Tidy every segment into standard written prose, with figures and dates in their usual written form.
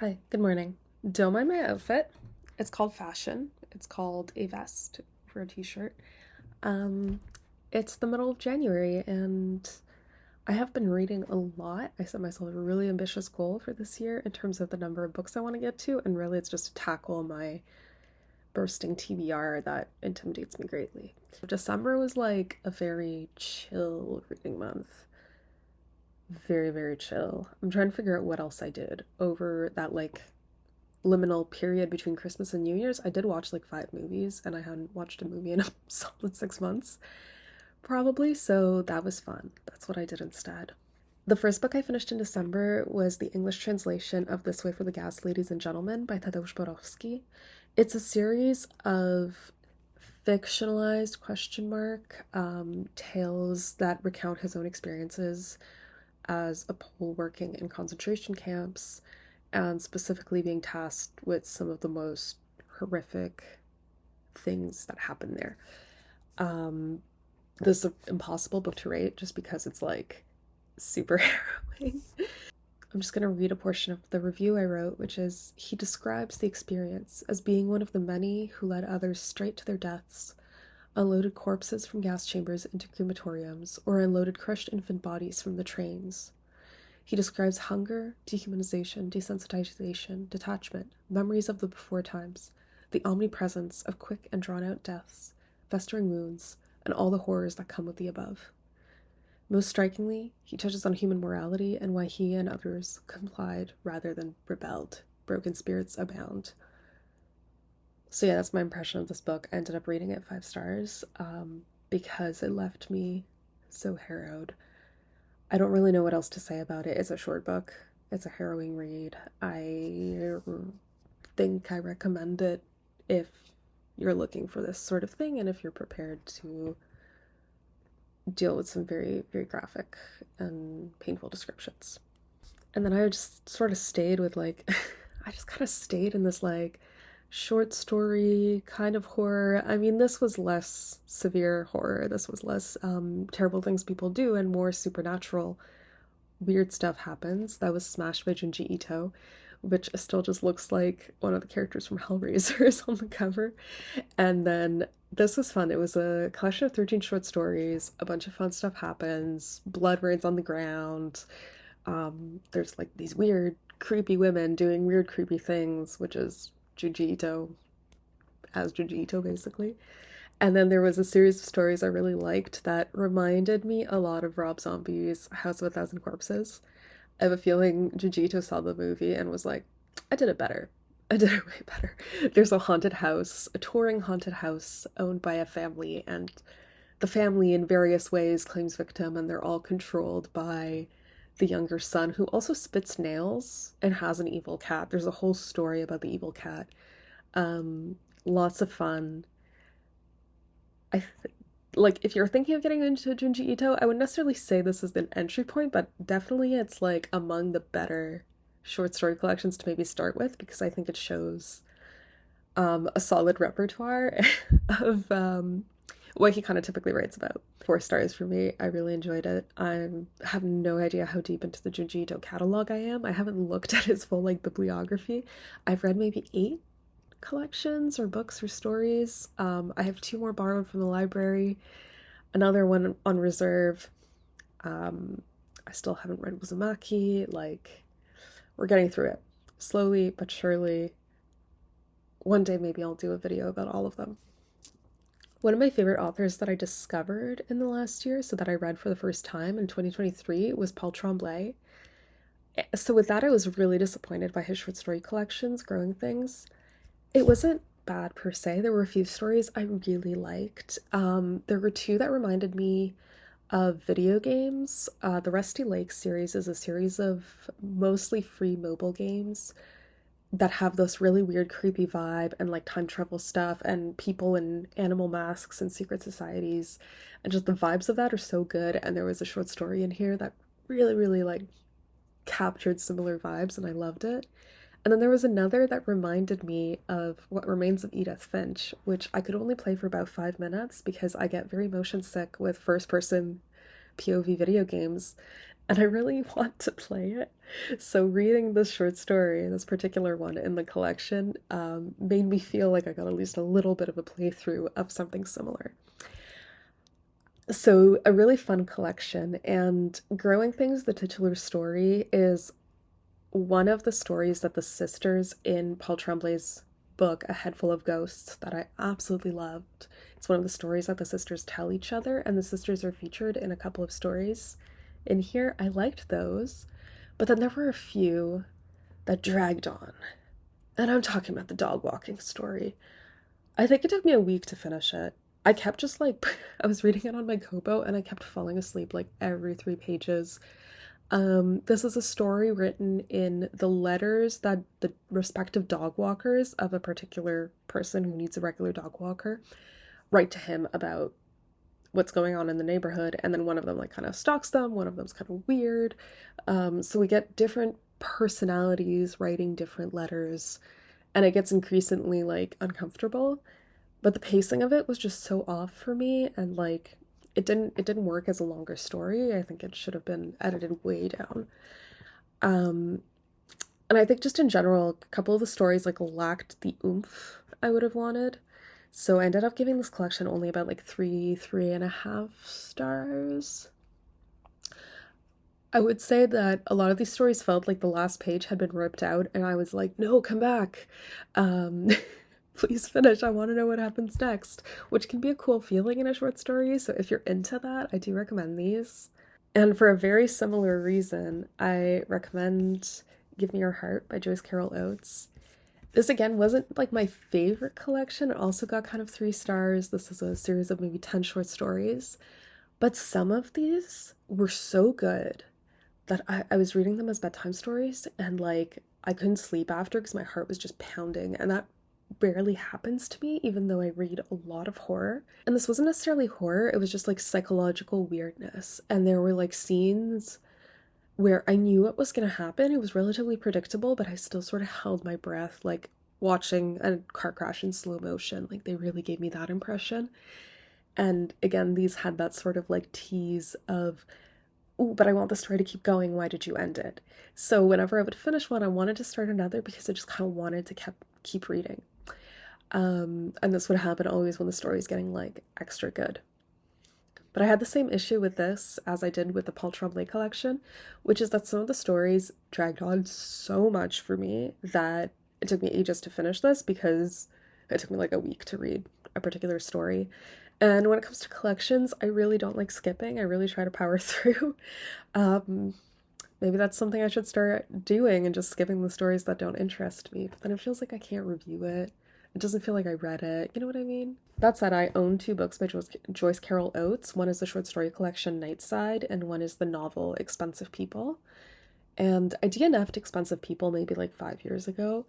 Hi, good morning. Don't mind my outfit. It's called fashion. It's called a vest for a t-shirt. Um, it's the middle of January and I have been reading a lot. I set myself a really ambitious goal for this year in terms of the number of books I want to get to, and really it's just to tackle my bursting TBR that intimidates me greatly. December was like a very chill reading month. Very, very chill. I'm trying to figure out what else I did over that liminal period between Christmas and New Year's. I did watch like 5 movies, and I hadn't watched a movie in a solid 6 months, probably, so that was fun. That's what I did instead. The first book I finished in December was the English translation of This Way for the Gas, Ladies and Gentlemen by Tadeusz Borowski. It's a series of fictionalized tales that recount his own experiences as a Pole working in concentration camps and specifically being tasked with some of the most horrific things that happen there. This is an impossible book to rate just because it's like super harrowing. I'm just going to read a portion of the review I wrote, which is: he describes the experience as being one of the many who led others straight to their deaths, unloaded corpses from gas chambers into crematoriums, or unloaded crushed infant bodies from the trains. He describes hunger, dehumanization, desensitization, detachment, memories of the before times, the omnipresence of quick and drawn-out deaths, festering wounds, and all the horrors that come with the above. Most strikingly, he touches on human morality and why he and others complied rather than rebelled. Broken spirits abound. So yeah, that's my impression of this book. I ended up rating it 5 stars because it left me so harrowed. I don't really know what else to say about it. It's a short book. It's a harrowing read. I think I recommend it if you're looking for this sort of thing and if you're prepared to deal with some very, very graphic and painful descriptions. And then I just sort of stayed with I just kind of stayed in this short story kind of horror. I mean, this was less severe horror. This was less terrible things people do and more supernatural weird stuff happens. That was Smashed by Junji Ito, which still just looks like one of the characters from Hellraiser on the cover. And then this was fun. It was a collection of 13 short stories. A bunch of fun stuff happens. Blood rains on the ground. There's like these weird, creepy women doing weird, creepy things, which is Junji Ito as Junji Ito, basically. And then there was a series of stories I really liked that reminded me a lot of Rob Zombie's House of a Thousand Corpses. I have a feeling Junji Ito saw the movie and was like, I did it better. I did it way better. There's a haunted house, a touring haunted house owned by a family, and the family in various ways claims victim, and they're all controlled by the younger son who also spits nails and has an evil cat. There's a whole story about the evil cat. Lots of fun. If you're thinking of getting into Junji Ito, I wouldn't necessarily say this is an entry point, but definitely it's like among the better short story collections to maybe start with because I think it shows a solid repertoire of what he kind of typically writes about. 4 stars for me. I really enjoyed it. I have no idea how deep into the Junji Ito catalog I am. I haven't looked at his full bibliography. I've read maybe 8 collections or books or stories. I have 2 more borrowed from the library, another one on reserve. I still haven't read Uzumaki. We're getting through it slowly but surely. One day maybe I'll do a video about all of them. One of my favorite authors that I discovered in the last year, so that I read for the first time in 2023, was Paul Tremblay. So with that, I was really disappointed by his short story collections, Growing Things. It wasn't bad per se. There were a few stories I really liked. There were 2 that reminded me of video games. The Rusty Lake series is a series of mostly free mobile games that have this really weird, creepy vibe and time travel stuff and people in animal masks and secret societies. And just the vibes of that are so good. And there was a short story in here that really, really captured similar vibes and I loved it. And then there was another that reminded me of What Remains of Edith Finch, which I could only play for about 5 minutes because I get very motion sick with first person POV video games. and I really want to play it. So reading this short story, this particular one in the collection, made me feel like I got at least a little bit of a playthrough of something similar. So a really fun collection, and Growing Things, the titular story, is one of the stories that the sisters in Paul Tremblay's book, A Head Full of Ghosts, that I absolutely loved. It's one of the stories that the sisters tell each other, and the sisters are featured in a couple of stories in here. I liked those, but then there were a few that dragged on. And I'm talking about the dog walking story. I think it took me a week to finish it. I kept just like, I was reading it on my Kobo and I kept falling asleep like every 3 pages. This is a story written in the letters that the respective dog walkers of a particular person who needs a regular dog walker write to him about what's going on in the neighborhood, and then one of them like kind of stalks them, one of them's kind of weird. So we get different personalities writing different letters, and it gets increasingly like uncomfortable. But the pacing of it was just so off for me, and like it didn't work as a longer story. I think it should have been edited way down. Um, and I think just in general, a couple of the stories like lacked the oomph I would have wanted. So I ended up giving this collection only about like 3.5 stars. I would say that a lot of these stories felt like the last page had been ripped out, and I was like, no, come back. Um, please finish. I want to know what happens next, which can be a cool feeling in a short story. So if you're into that, I do recommend these. And for a very similar reason, I recommend Give Me Your Heart by Joyce Carol Oates. This again wasn't like my favorite collection. It also got kind of 3 stars. This is a series of maybe 10 short stories. But some of these were so good that I was reading them as bedtime stories, and like I couldn't sleep after because my heart was just pounding. And that rarely happens to me, even though I read a lot of horror. And this wasn't necessarily horror, it was just like psychological weirdness. And there were like scenes where I knew what was going to happen. It was relatively predictable, but I still sort of held my breath, like watching a car crash in slow motion. Like they really gave me that impression. And again, these had that sort of like tease of, oh, but I want the story to keep going. Why did you end it? So whenever I would finish one, I wanted to start another because I just kind of wanted to keep reading. And this would happen always when the story is getting like extra good. But I had the same issue with this as I did with the Paul Tremblay collection, which is that some of the stories dragged on so much for me that it took me ages to finish this because it took me like a week to read a particular story. And when it comes to collections, I really don't like skipping. I really try to power through. Um, Maybe that's something I should start doing and just skipping the stories that don't interest me. But then it feels like I can't review it. It doesn't feel like I read it. You know what I mean? That said, I own 2 books by Joyce Carol Oates. One is the short story collection Nightside, and one is the novel Expensive People. And I DNF'd Expensive People maybe like 5 years ago.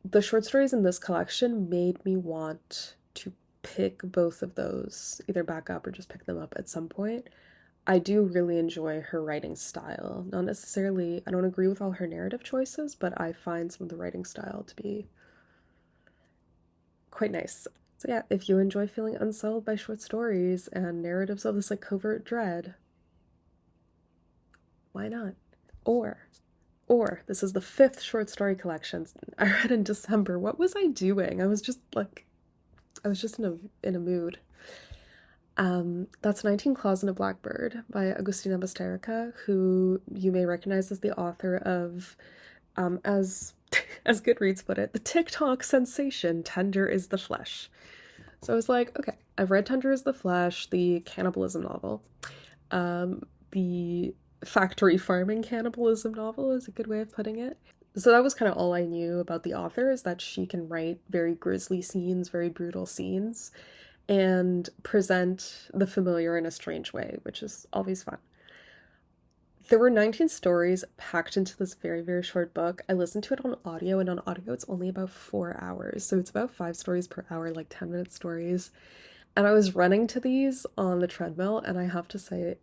The short stories in this collection made me want to pick both of those, either back up or just pick them up at some point. I do really enjoy her writing style. Not necessarily, I don't agree with all her narrative choices, but I find some of the writing style to be quite nice. So yeah, if you enjoy feeling unsettled by short stories and narratives of this like covert dread, why not? Or, or this is the 5th short story collection I read in December. What was I doing? I was just in a mood. That's 19 Claws and a Blackbird by Agustina Bazterrica, who you may recognize as the author of, as as Goodreads put it, the TikTok sensation Tender is the Flesh. So I was like, okay, I've read Tender is the Flesh, the cannibalism novel. The factory farming cannibalism novel is a good way of putting it. So that was kind of all I knew about the author, is that she can write very grisly scenes, very brutal scenes, and present the familiar in a strange way, which is always fun. There were 19 stories packed into this very, very short book. I listened to it on audio, and on audio it's only about 4 hours. So it's about 5 stories per hour, like 10-minute stories. And I was running to these on the treadmill, and I have to say,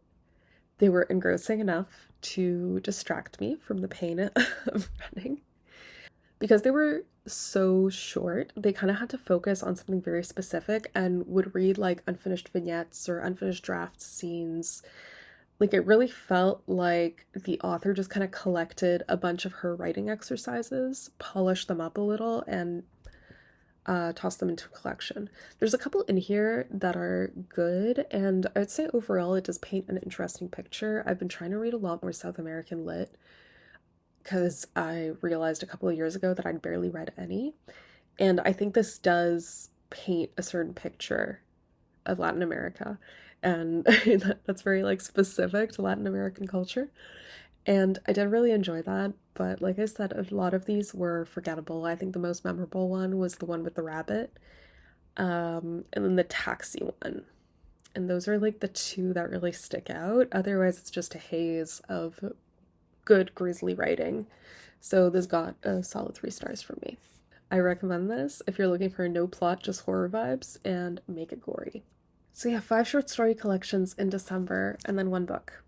they were engrossing enough to distract me from the pain of running. Because they were so short, they kind of had to focus on something very specific and would read like unfinished vignettes or unfinished draft scenes Like it really felt like the author just kind of collected a bunch of her writing exercises, polished them up a little, and tossed them into a collection. There's a couple in here that are good, and I'd say overall it does paint an interesting picture. I've been trying to read a lot more South American lit because I realized a couple of years ago that I'd barely read any. And I think this does paint a certain picture of Latin America. And that's very like specific to Latin American culture. And I did really enjoy that, but like I said, a lot of these were forgettable. I think the most memorable one was the one with the rabbit, and then the taxi one. And those are like the two that really stick out. Otherwise, it's just a haze of good grisly writing. So this got a solid 3 stars from me. I recommend this if you're looking for no plot, just horror vibes, and make it gory. So yeah, 5 short story collections in December, and then one book.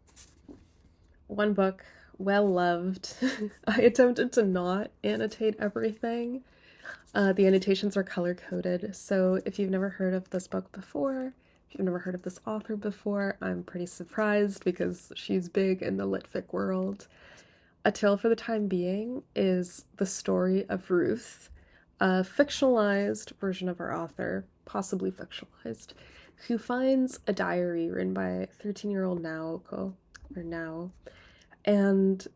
One book, well loved. I attempted to not annotate everything. The annotations are color coded, so if you've never heard of this book before, if you've never heard of this author before, I'm pretty surprised because she's big in the litfic world. A Tale for the Time Being is the story of Ruth, a fictionalized version of our author, possibly fictionalized, who finds a diary written by 13-year-old Naoko, or Now, and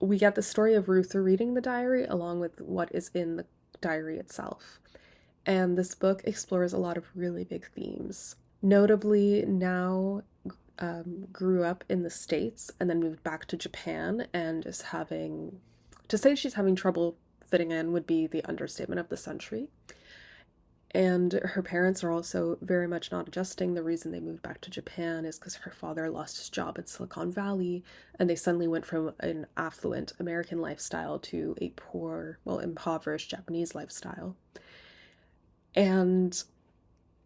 we get the story of Ruth reading the diary along with what is in the diary itself. And this book explores a lot of really big themes. Notably, Now grew up in the States and then moved back to Japan and is having, to say she's having trouble fitting in would be the understatement of the century. And her parents are also very much not adjusting. The reason they moved back to Japan is because her father lost his job in Silicon Valley, and they suddenly went from an affluent American lifestyle to a poor, well, impoverished Japanese lifestyle. And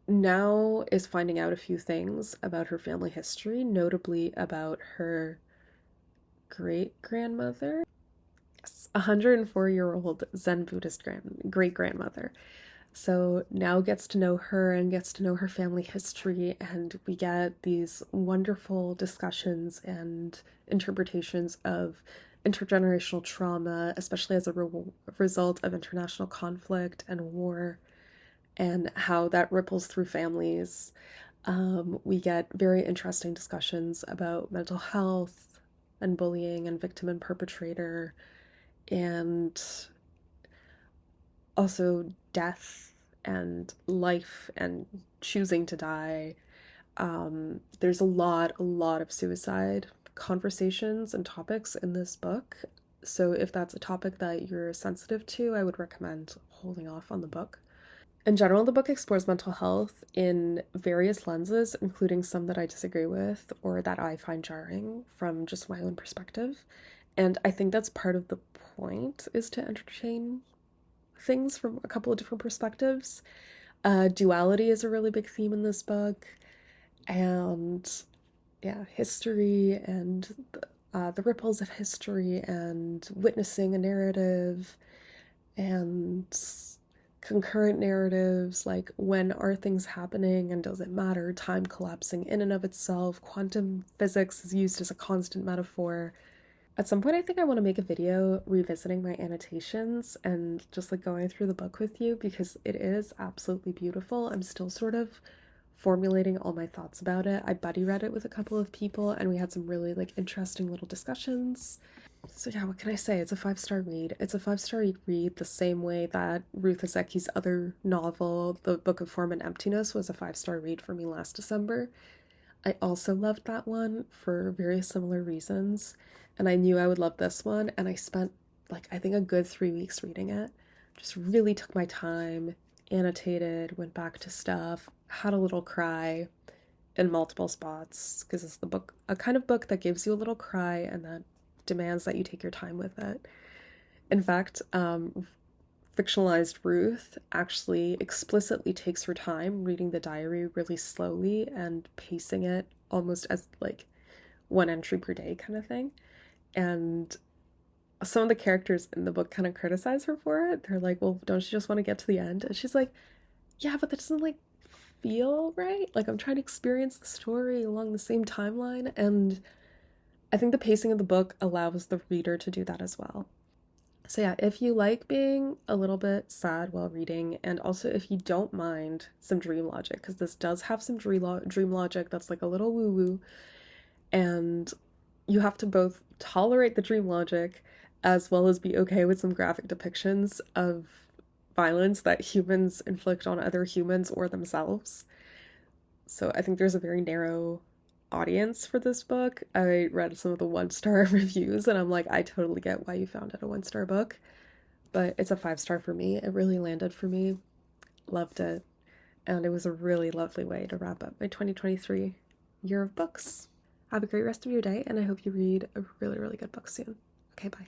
Now is finding out a few things about her family history, notably about her great-grandmother, yes, 104-year-old Zen Buddhist great-grandmother. So Now gets to know her and gets to know her family history, and we get these wonderful discussions and interpretations of intergenerational trauma, especially as a result of international conflict and war, and how that ripples through families. We get very interesting discussions about mental health and bullying and victim and perpetrator, and also death and life and choosing to die. There's a lot of suicide conversations and topics in this book. So if that's a topic that you're sensitive to, I would recommend holding off on the book. In general, the book explores mental health in various lenses, including some that I disagree with or that I find jarring from just my own perspective. And I think that's part of the point, is to entertain things from a couple of different perspectives. Duality is a really big theme in this book, and yeah, history and the ripples of history and witnessing a narrative and concurrent narratives, like when are things happening and does it matter, time collapsing in and of itself, quantum physics is used as a constant metaphor. At some point, I think I want to make a video revisiting my annotations and just like going through the book with you because it is absolutely beautiful. I'm still sort of formulating all my thoughts about it. I buddy read it with a couple of people and we had some really like interesting little discussions. So yeah, what can I say? It's a 5 star read. It's a 5 star read the same way that Ruth Ozeki's other novel, The Book of Form and Emptiness, was a 5 star read for me last December. I also loved that one for very similar reasons, and I knew I would love this one, and I spent, like, I think a good 3 weeks reading it. Just really took my time, annotated, went back to stuff, had a little cry in multiple spots, because it's the book, a kind of book that gives you a little cry and that demands that you take your time with it. In fact, fictionalized Ruth actually explicitly takes her time reading the diary really slowly and pacing it almost as like one entry per day kind of thing. And some of the characters in the book kind of criticize her for it. They're like, well, don't you just want to get to the end? And she's like, yeah, but that doesn't like feel right. Like I'm trying to experience the story along the same timeline. And I think the pacing of the book allows the reader to do that as well. So yeah, if you like being a little bit sad while reading, and also if you don't mind some dream logic, because this does have some dream logic that's like a little woo-woo, and you have to both tolerate the dream logic as well as be okay with some graphic depictions of violence that humans inflict on other humans or themselves. So I think there's a very narrow audience for this book. I read some of the 1-star reviews and I'm like, I totally get why you found it a 1-star book, but it's a 5-star for me. It really landed for me. Loved it. And it was a really lovely way to wrap up my 2023 year of books. Have a great rest of your day, and I hope you read a really, really good book soon. Okay, bye.